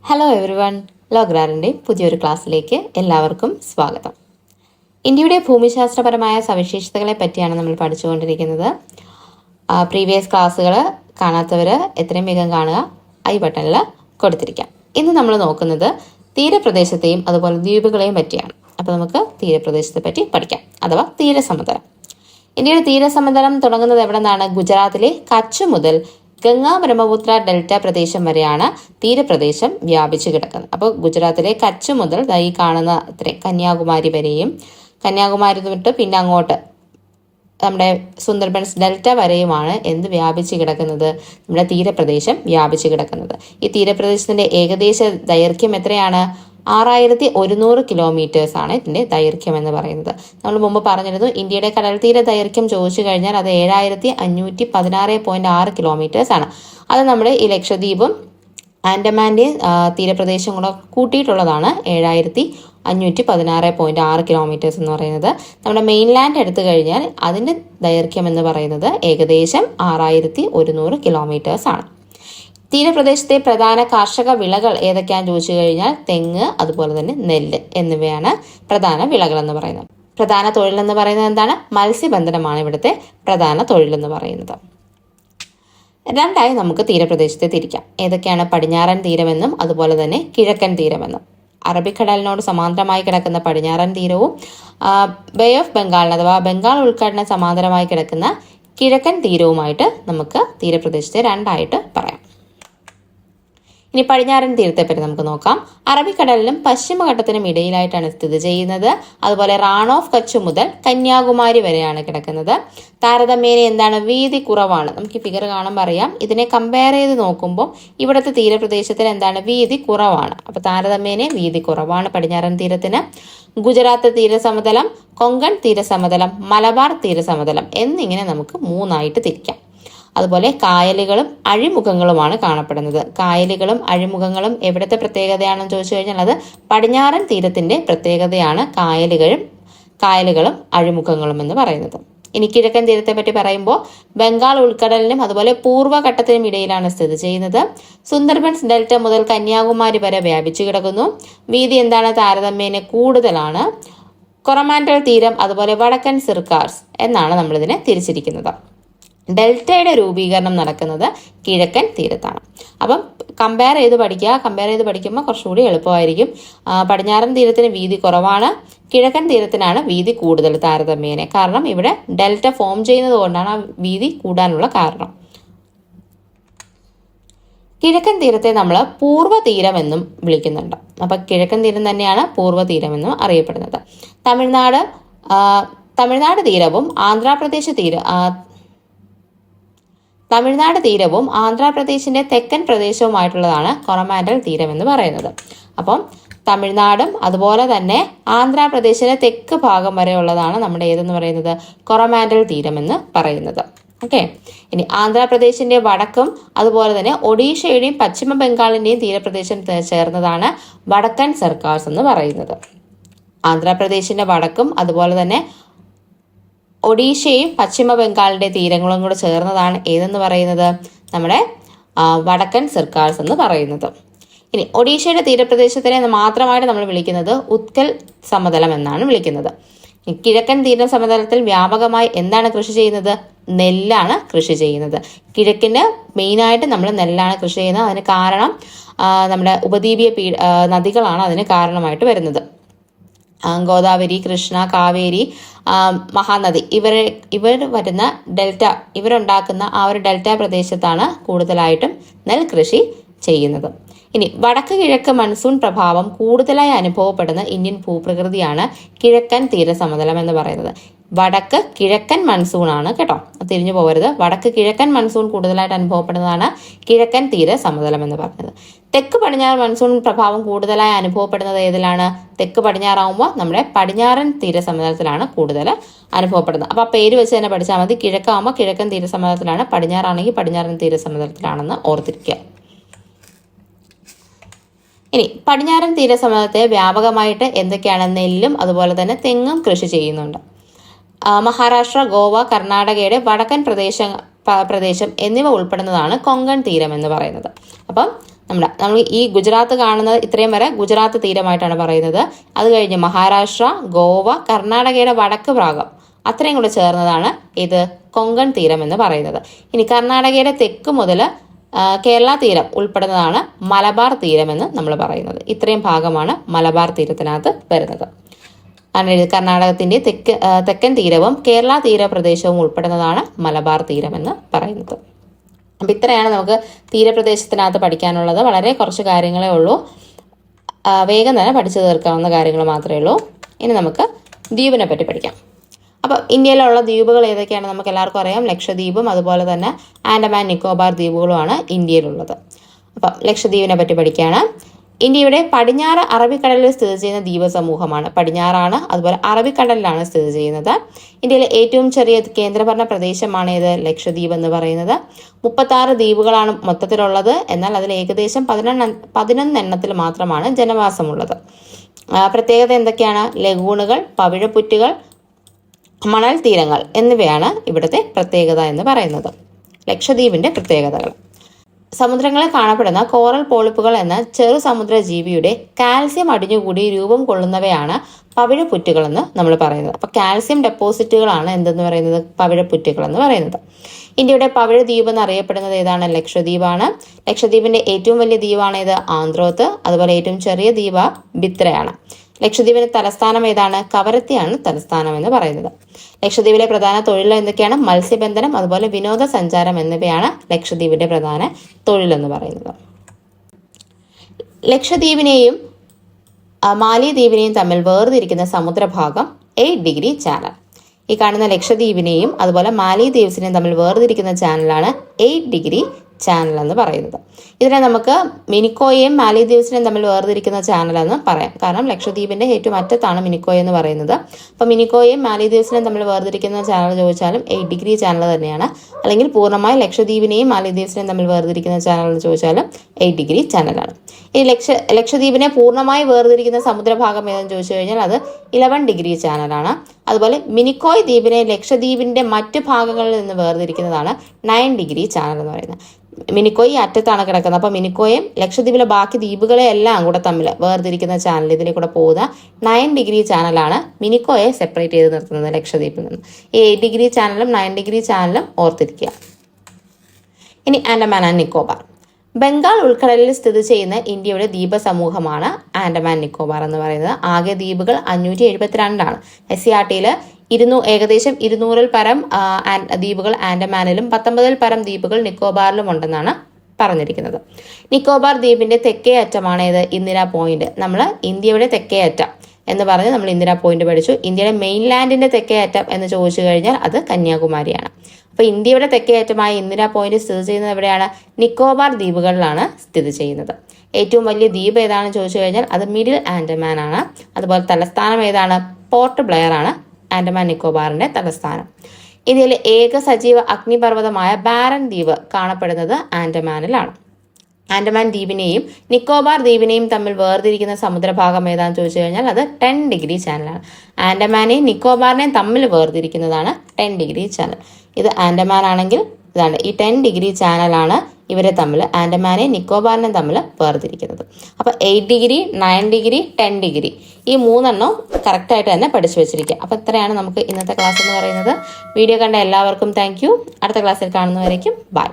Hello everyone, ലോഗ്രാറിൻ്റെ പുതിയൊരു ക്ലാസ്സിലേക്ക് എല്ലാവർക്കും സ്വാഗതം. ഇന്ത്യയുടെ ഭൂമിശാസ്ത്രപരമായ സവിശേഷതകളെ പറ്റിയാണ് നമ്മൾ പഠിച്ചുകൊണ്ടിരിക്കുന്നത്. പ്രീവിയസ് ക്ലാസ്സുകൾ കാണാത്തവർ എത്രയും വേഗം കാണുക, ഐ ബട്ടണിൽ കൊടുത്തിരിക്കാം. ഇന്ന് നമ്മൾ നോക്കുന്നത് തീരപ്രദേശത്തെയും അതുപോലെ ദ്വീപുകളെയും പറ്റിയാണ്. അപ്പോൾ നമുക്ക് തീരപ്രദേശത്തെ പറ്റി പഠിക്കാം, അഥവാ തീരസമതലം. ഇന്ത്യയുടെ തീരസമതലം തുടങ്ങുന്നത് എവിടെ നിന്നാണ്? ഗുജറാത്തിലെ കച്ച് മുതൽ ഗംഗാ ബ്രഹ്മപുത്ര ഡെൽറ്റ പ്രദേശം വരെയാണ് തീരപ്രദേശം വ്യാപിച്ചു കിടക്കുന്നത്. അപ്പോൾ ഗുജറാത്തിലെ കച്ച് മുതൽ ഈ കാണുന്ന കന്യാകുമാരി വരെയും, കന്യാകുമാരി തൊട്ട് പിന്നെ അങ്ങോട്ട് നമ്മുടെ സുന്ദർബൻസ് ഡെൽറ്റ വരെയുമാണ് എന്ത് വ്യാപിച്ചു കിടക്കുന്നത്? നമ്മുടെ തീരപ്രദേശം വ്യാപിച്ചു കിടക്കുന്നത്. ഈ തീരപ്രദേശത്തിന്റെ ഏകദേശ ദൈർഘ്യം എത്രയാണ്? 6100 കിലോമീറ്റേഴ്സ് ആണ് ഇതിന്റെ ദൈർഘ്യം എന്ന് പറയുന്നത്. നമ്മൾ മുമ്പ് പറഞ്ഞിരുന്നു, ഇന്ത്യയുടെ കടൽ തീര ദൈർഘ്യം ചോദിച്ചു കഴിഞ്ഞാൽ അത് 7516.6 കിലോമീറ്റേഴ്സ് ആണ്. അത് നമ്മുടെ ഈ ലക്ഷദ്വീപും ആൻഡമാൻ്റെ തീരപ്രദേശം കൂടെ കൂട്ടിയിട്ടുള്ളതാണ് 7516.6 കിലോമീറ്റേഴ്സ് എന്ന് പറയുന്നത്. നമ്മുടെ മെയിൻലാൻഡ് എടുത്തു കഴിഞ്ഞാൽ അതിന്റെ ദൈർഘ്യം എന്ന് പറയുന്നത് ഏകദേശം 6100 കിലോമീറ്റേഴ്സ് ആണ്. തീരപ്രദേശത്തെ പ്രധാന കാർഷിക വിളകൾ ഏതൊക്കെയാണെന്ന് ചോദിച്ചു കഴിഞ്ഞാൽ തെങ്ങ്, അതുപോലെ തന്നെ നെല്ല് എന്നിവയാണ് പ്രധാന വിളകൾ എന്ന് പറയുന്നത്. പ്രധാന തൊഴിൽ എന്ന് പറയുന്നത് എന്താണ്? മത്സ്യബന്ധനമാണ് ഇവിടുത്തെ പ്രധാന തൊഴിൽ എന്ന് പറയുന്നത്. രണ്ടായി നമുക്ക് തീരപ്രദേശത്തെ തിരിക്കാം. ഏതൊക്കെയാണ്? പടിഞ്ഞാറൻ തീരമെന്നും അതുപോലെ തന്നെ കിഴക്കൻ തീരമെന്നും. അറബിക്കടലിനോട് സമാന്തരമായി കിടക്കുന്ന പടിഞ്ഞാറൻ തീരവും ബേ ഓഫ് ബംഗാളിന് അഥവാ ബംഗാൾ ഉൾക്കടലിന് സമാന്തരമായി കിടക്കുന്ന കിഴക്കൻ തീരവുമായിട്ട് നമുക്ക് തീരപ്രദേശത്തെ രണ്ടായിട്ട് പറയാം. ഇനി പടിഞ്ഞാറൻ തീരത്തെപ്പറ്റി നമുക്ക് നോക്കാം. അറബിക്കടലിനും പശ്ചിമഘട്ടത്തിനും ഇടയിലായിട്ടാണ് സ്ഥിതി ചെയ്യുന്നത്. അതുപോലെ റാൺ ഓഫ് കച്ച് മുതൽ കന്യാകുമാരി വരെയാണ് കിടക്കുന്നത്. താരതമ്യേന എന്താണ്? വീതി കുറവാണ്. നമുക്ക് ഈ ഫിഗർ കാണുമ്പോൾ അറിയാം. ഇതിനെ കമ്പയർ ചെയ്ത് നോക്കുമ്പോൾ ഇവിടുത്തെ തീരപ്രദേശത്തിന് എന്താണ്? വീതി കുറവാണ്. അപ്പൊ താരതമ്യേന വീതി കുറവാണ് പടിഞ്ഞാറൻ തീരത്തിന്. ഗുജറാത്ത് തീരസമതലം, കൊങ്കൺ തീരസമതലം, മലബാർ തീരസമതലം എന്നിങ്ങനെ നമുക്ക് മൂന്നായിട്ട് തിരിക്കാം. അതുപോലെ കായലുകളും അഴിമുഖങ്ങളുമാണ് കാണപ്പെടുന്നത്. കായലുകളും അഴിമുഖങ്ങളും എവിടുത്തെ പ്രത്യേകതയാണെന്ന് ചോദിച്ചു കഴിഞ്ഞാൽ അത് പടിഞ്ഞാറൻ തീരത്തിന്റെ പ്രത്യേകതയാണ് കായലുകളും അഴിമുഖങ്ങളും എന്ന് പറയുന്നത്. ഇനി കിഴക്കൻ തീരത്തെ പറ്റി പറയുമ്പോൾ ബംഗാൾ ഉൾക്കടലിനും അതുപോലെ പൂർവ്വഘട്ടത്തിനും ഇടയിലാണ് സ്ഥിതി ചെയ്യുന്നത്. സുന്ദർബൻസ് ഡെൽറ്റ മുതൽ കന്യാകുമാരി വരെ വ്യാപിച്ചു കിടക്കുന്നു. വീതി എന്താണ്? താരതമ്യേന കൂടുതലാണ്. കൊറമാൻഡൽ തീരം അതുപോലെ വടക്കൻ സിർക്കാർസ് എന്നാണ് നമ്മളിതിനെ തിരിച്ചിരിക്കുന്നത്. ഡെൽറ്റയുടെ രൂപീകരണം നടക്കുന്നത് കിഴക്കൻ തീരത്താണ്. അപ്പം കമ്പയർ ചെയ്ത് പഠിക്കുമ്പോൾ കുറച്ചുകൂടി എളുപ്പമായിരിക്കും. പടിഞ്ഞാറൻ തീരത്തിന് വീതി കുറവാണ്, കിഴക്കൻ തീരത്തിനാണ് വീതി കൂടുതൽ താരതമ്യേന. കാരണം ഇവിടെ ഡെൽറ്റ ഫോം ചെയ്യുന്നത് കൊണ്ടാണ് ആ വീതി കൂടാനുള്ള കാരണം. കിഴക്കൻ തീരത്തെ നമ്മൾ പൂർവ്വ തീരമെന്നും വിളിക്കുന്നുണ്ട്. അപ്പൊ കിഴക്കൻ തീരം തന്നെയാണ് പൂർവ്വ തീരമെന്നും അറിയപ്പെടുന്നത്. തമിഴ്നാട് തീരവും ആന്ധ്രാപ്രദേശിന്റെ തെക്കൻ പ്രദേശവുമായിട്ടുള്ളതാണ് കൊറമാൻഡൽ തീരം എന്ന് പറയുന്നത്. അപ്പം തമിഴ്നാടും അതുപോലെ തന്നെ ആന്ധ്രാപ്രദേശിന്റെ തെക്ക് ഭാഗം വരെ ഉള്ളതാണ് നമ്മുടെ ഏതെന്ന് പറയുന്നത്? കൊറമാൻഡൽ തീരം എന്ന് പറയുന്നത്. ഓക്കെ. ഇനി ആന്ധ്രാപ്രദേശിന്റെ വടക്കും അതുപോലെ തന്നെ ഒഡീഷയുടെയും പശ്ചിമ ബംഗാളിന്റെയും തീരപ്രദേശം ചേർന്നതാണ് വടക്കൻ സർക്കാർസ് എന്ന് പറയുന്നത്. ആന്ധ്രാപ്രദേശിന്റെ വടക്കും അതുപോലെ തന്നെ ഒഡീഷയും പശ്ചിമ ബംഗാളിന്റെ തീരങ്ങളും കൂടെ ചേർന്നതാണ് ഏതെന്ന് പറയുന്നത്? നമ്മുടെ വടക്കൻ സർക്കാർസ് എന്ന് പറയുന്നത്. ഇനി ഒഡീഷയുടെ തീരപ്രദേശത്തിനെ മാത്രമായിട്ട് നമ്മൾ വിളിക്കുന്നത് ഉത്കൽ സമതലം എന്നാണ് വിളിക്കുന്നത്. കിഴക്കൻ തീര സമതലത്തിൽ വ്യാപകമായി എന്താണ് കൃഷി ചെയ്യുന്നത്? നെല്ലാണ് കൃഷി ചെയ്യുന്നത്. കിഴക്കിന് മെയിനായിട്ട് നമ്മൾ നെല്ലാണ് കൃഷി ചെയ്യുന്നത്. അതിന് കാരണം നമ്മുടെ ഉപദ്വീപീയ നദികളാണ് അതിന് കാരണമായിട്ട് വരുന്നത്. ഗോദാവരി, കൃഷ്ണ, കാവേരി, മഹാനദി ഇവർ വരുന്ന ഡെൽറ്റ, ഇവരുണ്ടാക്കുന്ന ആ ഒരു ഡെൽറ്റ പ്രദേശത്താണ് കൂടുതലായിട്ടും നെൽകൃഷി ചെയ്യുന്നത്. ഇനി വടക്ക് കിഴക്ക് മൺസൂൺ പ്രഭാവം കൂടുതലായി അനുഭവപ്പെടുന്ന ഇന്ത്യൻ ഭൂപ്രകൃതിയാണ് കിഴക്കൻ തീരസമതലം എന്ന് പറയുന്നത്. വടക്ക് കിഴക്കൻ മൺസൂൺ ആണ് കേട്ടോ, തിരിഞ്ഞു പോകരുത്. വടക്ക് കിഴക്കൻ മൺസൂൺ കൂടുതലായിട്ട് അനുഭവപ്പെടുന്നതാണ് കിഴക്കൻ തീര സമതലം എന്ന് പറയുന്നത്. തെക്ക് പടിഞ്ഞാറ് മൺസൂൺ പ്രഭാവം കൂടുതലായി അനുഭവപ്പെടുന്നത് ഏതിലാണ്? തെക്ക് പടിഞ്ഞാറാവുമ്പോൾ നമ്മുടെ പടിഞ്ഞാറൻ തീര സമതലത്തിലാണ് കൂടുതൽ അനുഭവപ്പെടുന്നത്. അപ്പൊ ആ പേര് വെച്ച് തന്നെ പഠിച്ചാൽ മതി. കിഴക്കാവുമ്പോൾ കിഴക്കൻ തീര സമതലത്തിലാണ്, പടിഞ്ഞാറാണെങ്കിൽ പടിഞ്ഞാറൻ തീര സമതലത്തിലാണെന്ന് ഓർത്തിരിക്കുക. ഇനി പടിഞ്ഞാറൻ തീര സമതലത്തെ വ്യാപകമായിട്ട് എന്തൊക്കെയാണ്? നെല്ലും അതുപോലെ തന്നെ തെങ്ങും കൃഷി ചെയ്യുന്നുണ്ട്. മഹാരാഷ്ട്ര, ഗോവ, കർണാടകയുടെ വടക്കൻ പ്രദേശം എന്നിവ ഉൾപ്പെടുന്നതാണ് കൊങ്കൺ തീരം എന്ന് പറയുന്നത്. അപ്പം നമ്മൾ ഈ ഗുജറാത്ത് കാണുന്നത് ഇത്രയും വരെ ഗുജറാത്ത് തീരമായിട്ടാണ് പറയുന്നത്. അത് കഴിഞ്ഞ് മഹാരാഷ്ട്ര, ഗോവ, കർണാടകയുടെ വടക്ക് ഭാഗം അത്രയും കൂടെ ചേർന്നതാണ് ഇത് കൊങ്കൺ തീരം എന്ന് പറയുന്നത്. ഇനി കർണാടകയുടെ തെക്ക് മുതൽ കേരള തീരം ഉൾപ്പെടുന്നതാണ് മലബാർ തീരം എന്ന് നമ്മൾ പറയുന്നത്. ഇത്രയും ഭാഗമാണ് മലബാർ തീരത്തിനകത്ത് വരുന്നത്. കർണാടകത്തിന്റെ തെക്കൻ തീരവും കേരള തീരപ്രദേശവും ഉൾപ്പെടുന്നതാണ് മലബാർ തീരം എന്ന് പറയുന്നത്. അപ്പം ഇത്രയാണ് നമുക്ക് തീരപ്രദേശത്തിനകത്ത് പഠിക്കാനുള്ളത്. വളരെ കുറച്ച് കാര്യങ്ങളേ ഉള്ളൂ, വേഗം തന്നെ പഠിച്ചു തീർക്കാവുന്ന കാര്യങ്ങൾ മാത്രമേ ഉള്ളൂ. ഇനി നമുക്ക് ദ്വീപിനെ പറ്റി പഠിക്കാം. അപ്പോൾ ഇന്ത്യയിലുള്ള ദ്വീപുകൾ ഏതൊക്കെയാണ് നമുക്ക് എല്ലാവർക്കും അറിയാം. ലക്ഷദ്വീപും അതുപോലെ തന്നെ ആൻഡമാൻ നിക്കോബാർ ദ്വീപുകളുമാണ് ഇന്ത്യയിലുള്ളത്. അപ്പം ലക്ഷദ്വീപിനെ പറ്റി പഠിക്കുകയാണ്. ഇന്ത്യയുടെ പടിഞ്ഞാറ് അറബിക്കടലിൽ സ്ഥിതി ചെയ്യുന്ന ദ്വീപ സമൂഹമാണ്. പടിഞ്ഞാറാണ്, അതുപോലെ അറബിക്കടലിലാണ് സ്ഥിതി ചെയ്യുന്നത്. ഇന്ത്യയിലെ ഏറ്റവും ചെറിയ കേന്ദ്രഭരണ പ്രദേശമാണ് ഇത് ലക്ഷദ്വീപ് എന്ന് പറയുന്നത്. 36 ദ്വീപുകളാണ് മൊത്തത്തിലുള്ളത്. എന്നാൽ അതിൽ ഏകദേശം 11 എണ്ണത്തിൽ മാത്രമാണ് ജനവാസമുള്ളത്. പ്രത്യേകത എന്തൊക്കെയാണ്? ലഗൂണുകൾ, പവിഴപ്പുറ്റുകൾ, മണൽ തീരങ്ങൾ എന്നിവയാണ് ഇവിടുത്തെ പ്രത്യേകത എന്ന് പറയുന്നത്. ലക്ഷദ്വീപിന്റെ പ്രത്യേകതകൾ: സമുദ്രങ്ങളിൽ കാണപ്പെടുന്ന കോറൽ പോളിപ്പുകൾ എന്ന ചെറു സമുദ്ര ജീവിയുടെ കാൽസ്യം അടിഞ്ഞുകൂടി രൂപം കൊള്ളുന്നവയാണ് പവിഴപ്പുറ്റുകൾ എന്ന് നമ്മൾ പറയുന്നത്. അപ്പൊ കാൽസ്യം ഡെപ്പോസിറ്റുകളാണ് എന്തെന്ന് പറയുന്നത്? പവിഴപ്പുറ്റുകൾ എന്ന് പറയുന്നത്. ഇന്ത്യയുടെ പവിഴ ദ്വീപ് എന്നറിയപ്പെടുന്നത് ഏതാണ്? ലക്ഷദ്വീപാണ്. ലക്ഷദ്വീപിന്റെ ഏറ്റവും വലിയ ദ്വീപാണ് ഇത് ആന്ത്രോത്ത്. അതുപോലെ ഏറ്റവും ചെറിയ ദ്വീപ് ബിത്രയാണ്. ലക്ഷദ്വീപിന്റെ തലസ്ഥാനം ഏതാണ്? കവരത്തിയാണ് തലസ്ഥാനം എന്ന് പറയുന്നത്. ലക്ഷദ്വീപിലെ പ്രധാന തൊഴിൽ എന്തൊക്കെയാണ്? മത്സ്യബന്ധനം, അതുപോലെ വിനോദസഞ്ചാരം എന്നിവയാണ് ലക്ഷദ്വീപിന്റെ പ്രധാന തൊഴിൽ എന്ന് പറയുന്നത്. ലക്ഷദ്വീപിനെയും മാലിദ്വീപിനെയും തമ്മിൽ വേർതിരിക്കുന്ന സമുദ്രഭാഗം 8 ഡിഗ്രി ചാനൽ. ഈ കാണുന്ന ലക്ഷദ്വീപിനെയും അതുപോലെ മാലിദ്വീപ്സിനെയും തമ്മിൽ വേർതിരിക്കുന്ന ചാനലാണ് 8 ഡിഗ്രി ചാനൽ എന്ന് പറയുന്നത്. ഇതിനെ നമുക്ക് മിനിക്കോയെയും മാലിദ്വീപ്സിനെയും തമ്മിൽ വേർതിരിക്കുന്ന ചാനൽ എന്ന് പറയാം. കാരണം ലക്ഷദ്വീപിന്റെ ഏറ്റവും അറ്റത്താണ് മിനിക്കോയ് എന്ന് പറയുന്നത്. അപ്പോൾ മിനിക്കോയെയും മാലിദ്വീപ്സിനെയും തമ്മിൽ വേർതിരിക്കുന്ന ചാനൽ ചോദിച്ചാലും 8 ഡിഗ്രി ചാനൽ തന്നെയാണ്. അല്ലെങ്കിൽ പൂർണ്ണമായി ലക്ഷദ്വീപിനെയും മാലിദ്വീപ്സിനെയും തമ്മിൽ വേർതിരിക്കുന്ന ചാനൽ എന്ന് ചോദിച്ചാലും 8 ഡിഗ്രി ചാനലാണ്. ഈ ലക്ഷദ്വീപിനെ പൂർണ്ണമായി വേർതിരിക്കുന്ന സമുദ്രഭാഗം ഏതെന്ന് ചോദിച്ചു കഴിഞ്ഞാൽ അത് 11 ഡിഗ്രി ചാനലാണ്. അതുപോലെ മിനിക്കോയ് ദ്വീപിനെ ലക്ഷദ്വീപിന്റെ മറ്റു ഭാഗങ്ങളിൽ നിന്ന് വേർതിരിക്കുന്നതാണ് 9 ഡിഗ്രി ചാനൽ എന്ന് പറയുന്നത്. മിനിക്കോയ് ഈ അറ്റത്താണ് കിടക്കുന്നത്. അപ്പോൾ മിനിക്കോയും ലക്ഷദ്വീപിലെ ബാക്കി ദ്വീപുകളെ എല്ലാം കൂടെ തമ്മിൽ വേർതിരിക്കുന്ന ചാനൽ, ഇതിലെ കൂടെ പോകുന്ന 9 ഡിഗ്രി ചാനലാണ് മിനിക്കോയെ സെപ്പറേറ്റ് ചെയ്ത് നിർത്തുന്നത് ലക്ഷദ്വീപിൽ നിന്ന്. ഈ 8 ഡിഗ്രി ചാനലും 9 ഡിഗ്രി ചാനലും ഓർത്തിരിക്കുക. ഇനി ആൻഡമാൻ ആൻഡ് നിക്കോബാർ. ബംഗാൾ ഉൾക്കടലിൽ സ്ഥിതി ചെയ്യുന്ന ഇന്ത്യയുടെ ദ്വീപ സമൂഹമാണ് ആൻഡമാൻ നിക്കോബാർ എന്ന് പറയുന്നത്. ആകെ ദ്വീപുകൾ 572 SCRTയിൽ ഏകദേശം 200-ൽ പരം ദ്വീപുകൾ ആൻഡമാനിലും 19-ൽ പരം ദ്വീപുകൾ നിക്കോബാറിലും ഉണ്ടെന്നാണ് പറഞ്ഞിരിക്കുന്നത്. നിക്കോബാർ ദ്വീപിന്റെ തെക്കേ അറ്റമാണ് ഇത് ഇന്ദിര പോയിന്റ്. നമ്മൾ ഇന്ത്യയുടെ തെക്കേ അറ്റം എന്ന് പറഞ്ഞ് നമ്മൾ ഇന്ദിര പോയിന്റ് പഠിച്ചു. ഇന്ത്യയുടെ മെയിൻലാൻഡിന്റെ തെക്കേ അറ്റം എന്ന് ചോദിച്ചു കഴിഞ്ഞാൽ അത് കന്യാകുമാരിയാണ്. അപ്പൊ ഇന്ത്യയുടെ തെക്കേ അറ്റമായ ഇന്ദിര പോയിന്റ് സ്ഥിതി ചെയ്യുന്നത് എവിടെയാണ്? നിക്കോബാർ ദ്വീപുകളിലാണ് സ്ഥിതി ചെയ്യുന്നത്. ഏറ്റവും വലിയ ദ്വീപ് ഏതാണെന്ന് ചോദിച്ചു കഴിഞ്ഞാൽ അത് മിഡിൽ ആൻഡമാൻ ആണ്. അതുപോലെ തലസ്ഥാനം ഏതാണ്? പോർട്ട് ബ്ലെയർ ആണ് ആൻഡമാൻ നിക്കോബാറിന്റെ തലസ്ഥാനം. ഇന്ത്യയിലെ ഏക സജീവ അഗ്നിപർവ്വതമായ ബാരൻ ദ്വീപ് കാണപ്പെടുന്നത് ആൻഡമാനിലാണ്. ആൻഡമാൻ ദ്വീപിനെയും നിക്കോബാർ ദ്വീപിനെയും തമ്മിൽ വേർതിരിക്കുന്ന സമുദ്രഭാഗം ഏതാണെന്ന് ചോദിച്ചു കഴിഞ്ഞാൽ അത് 10 ഡിഗ്രി ചാനലാണ്. ആൻഡമാനെയും നിക്കോബാറിനെയും തമ്മിൽ വേർതിരിക്കുന്നതാണ് 10 ഡിഗ്രി ചാനൽ. ഇത് ആൻഡമാൻ ആണെങ്കിൽ ഇതാണ് ഈ 10 ഡിഗ്രി ചാനലാണ് ഇവരെ തമ്മിൽ, ആൻഡമാനെയും നിക്കോബാറിനെയും തമ്മിൽ വേർതിരിക്കുന്നത്. അപ്പോൾ 8 ഡിഗ്രി, 9 ഡിഗ്രി, 10 ഡിഗ്രി ഈ 3 കറക്റ്റായിട്ട് തന്നെ പഠിച്ചു വെച്ചിരിക്കുക. അപ്പോൾ ഇത്രയാണ് നമുക്ക് ഇന്നത്തെ ക്ലാസ് എന്ന് പറയുന്നത്. വീഡിയോ കണ്ട എല്ലാവർക്കും താങ്ക് യു. അടുത്ത ക്ലാസ്സിൽ കാണുന്നവരേക്കും ബൈ.